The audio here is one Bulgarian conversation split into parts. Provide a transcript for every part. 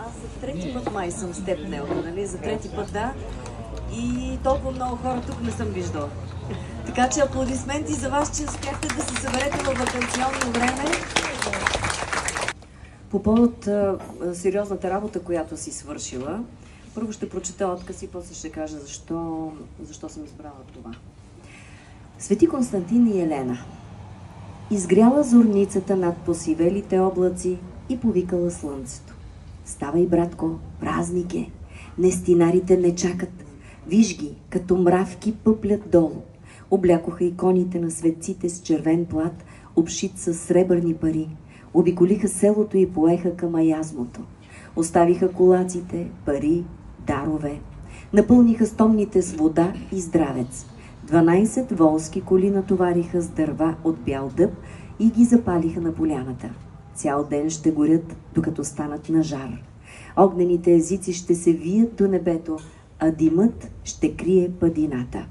Аз за трети път май съм с теб, Нелка, нали? За трети път, да. И толкова много хора тук не съм виждала. Така че аплодисменти за вас, че успяхте да се съберете във ваканционно време. По повод сериозната работа, която си свършила, първо ще прочета отказ и после ще кажа защо съм избрала това. Свети Константин и Елена. Изгряла зорницата над посивелите облаци и повикала слънцето. Ставай, братко, празник е. Нестинарите не чакат. Виж ги, като мравки пъплят долу. Облякоха иконите на светците с червен плат, обшит с сребърни пари. Обиколиха селото и поеха към аязмото. Оставиха колаците, пари, дарове. Напълниха стомните с вода и здравец. 12 волски коли натовариха с дърва от бял дъб и ги запалиха на поляната. Цял ден ще горят, докато станат на жар. Огнените езици ще се вият до небето, а димът ще крие падината.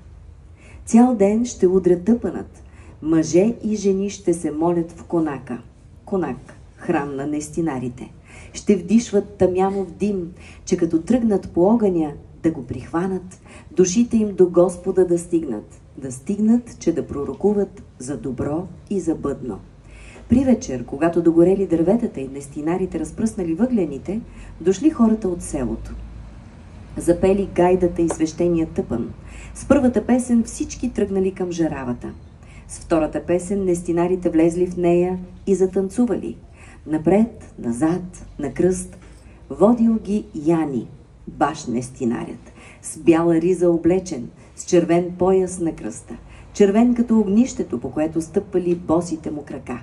Цял ден ще удря тъпанът. Мъже и жени ще се молят в конака. Конак, храм на нестинарите. Ще вдишват тъмянов дим, че като тръгнат по огъня, да го прихванат, душите им до Господа да стигнат. Да стигнат, че да пророкуват за добро и за бъдно. При вечер, когато догорели дърветата и нестинарите разпръснали въглените, дошли хората от селото. Запели гайдата и свещения тъпан. С първата песен всички тръгнали към жаравата. С втората песен нестинарите влезли в нея и затанцували. Напред, назад, на кръст. Водил ги Яни, баш нестинарят, с бяла риза облечен, с червен пояс на кръста. Червен като огнището, по което стъпвали босите му крака.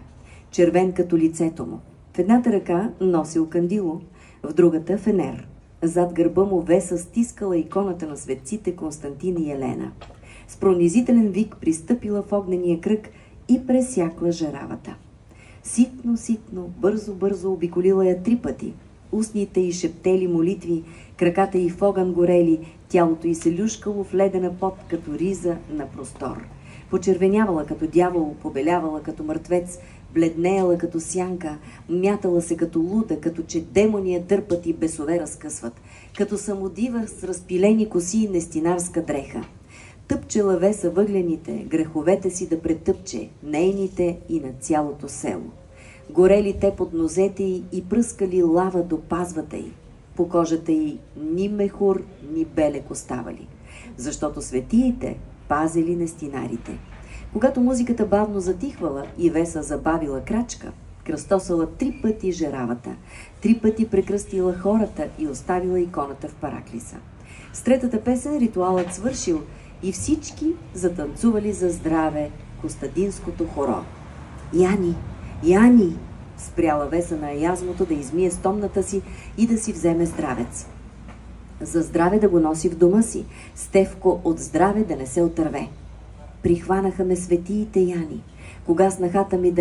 Червен като лицето му. В едната ръка носил кандило, в другата фенер. Зад гърба му Веса стискала иконата на светците Константин и Елена. С пронизителен вик пристъпила в огнения кръг и пресякла жаравата. Ситно, бързо обиколила я 3 пъти. Устните й шептели молитви, краката й в огън горели, тялото й се люшкало в ледена пот като риза на простор. Почервенявала като дявол, побелявала като мъртвец, бледнеяла като сянка, мятала се като луда, като че демони я дърпат и бесове разкъсват, като самодива с разпилени коси и нестинарска дреха. Тъпчела Веса въглените, греховете си да претъпче, нейните и на цялото село. Горели те под нозете й и пръскали лава до пазвата й. По кожата й ни мехур, ни белек оставали, защото светиите пазили нестинарите. Когато музиката бавно затихвала и Веса забавила крачка, кръстосала 3 пъти жаравата, 3 пъти прекръстила хората и оставила иконата в параклиса. С третата песен ритуалът свършил и всички затанцували за здраве Костадинското хоро. Яни, Яни! Спряла Веса на аязмото да измие стомната си и да си вземе здравец. За здраве да го носи в дома си, Стевко от здраве да не се отърве. Прихванаха ме светиите Яни. Кога с нагата ми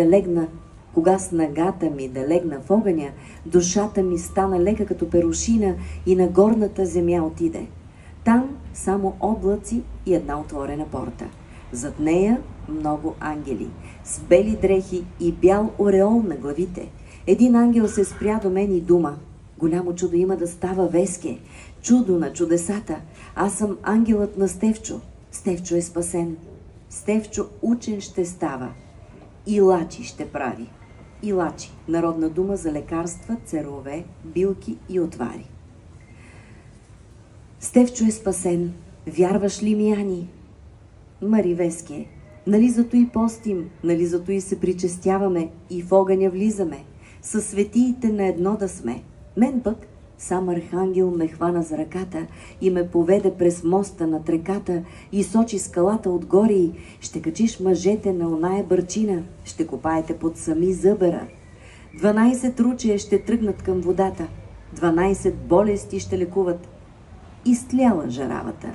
да легна в огъня, душата ми стана лека като перушина и на горната земя отиде. Там само облаци и една отворена порта. Зад нея много ангели, с бели дрехи и бял ореол на главите. Един ангел се спря до мен и дума: голямо чудо има да става, Веске, чудо на чудесата. Аз съм ангелът на Стевчо. Стевчо е спасен. Стевчо учен ще става. Илачи ще прави. Илачи – народна дума за лекарства, церове, билки и отвари. Стевчо е спасен. Вярваш ли ми, Ани? Мари, Веске, нали зато и постим, нали зато и се причестяваме и в огъня влизаме. Със светиите на едно да сме. Мен пък сам архангел ме хвана за ръката и ме поведе през моста над реката и сочи скалата отгоре и: ще качиш мъжете на оная бърчина, ще копаете под сами зъбера. 12 ручия ще тръгнат към водата, 12 болести ще лекуват. Изтляла жаравата,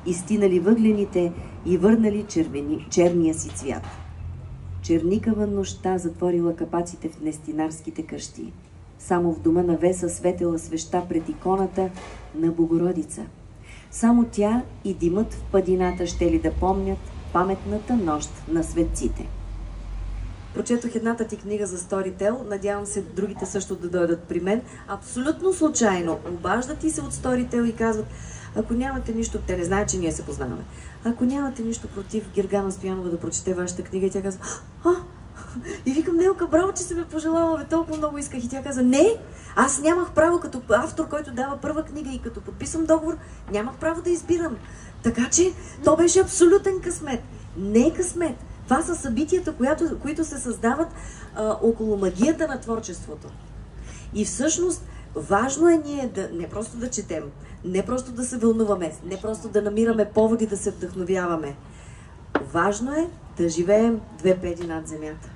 изтинали въглените и върнали черния си цвят. Черникава нощта затворила капаците в нестинарските къщи. Само в дома на Веса светела свеща пред иконата на Богородица. Само тя и димът в падината ще ли да помнят паметната нощ на светците. прочетох едната ти книга за Storytel, надявам се другите също да дойдат при мен. Абсолютно случайно обаждат ти се от Storytel и казват: ако нямате нищо, те не знаят, че ние се познаваме. Ако нямате нищо против Гергана Стоянова да прочете вашата книга, и тя казва: и викам: Нелка, браво, че си ме пожелала, толкова много исках. И тя каза: не, аз нямах право като автор, който дава първа книга и като подписам договор, нямах право да избирам. Така че то беше абсолютен късмет. Не е късмет. Това са събитията, които се създават около магията на творчеството. И всъщност важно е ние не просто да четем, не просто да се вълнуваме, не просто да намираме поводи да се вдъхновяваме. Важно е да живеем 2 педи над земята.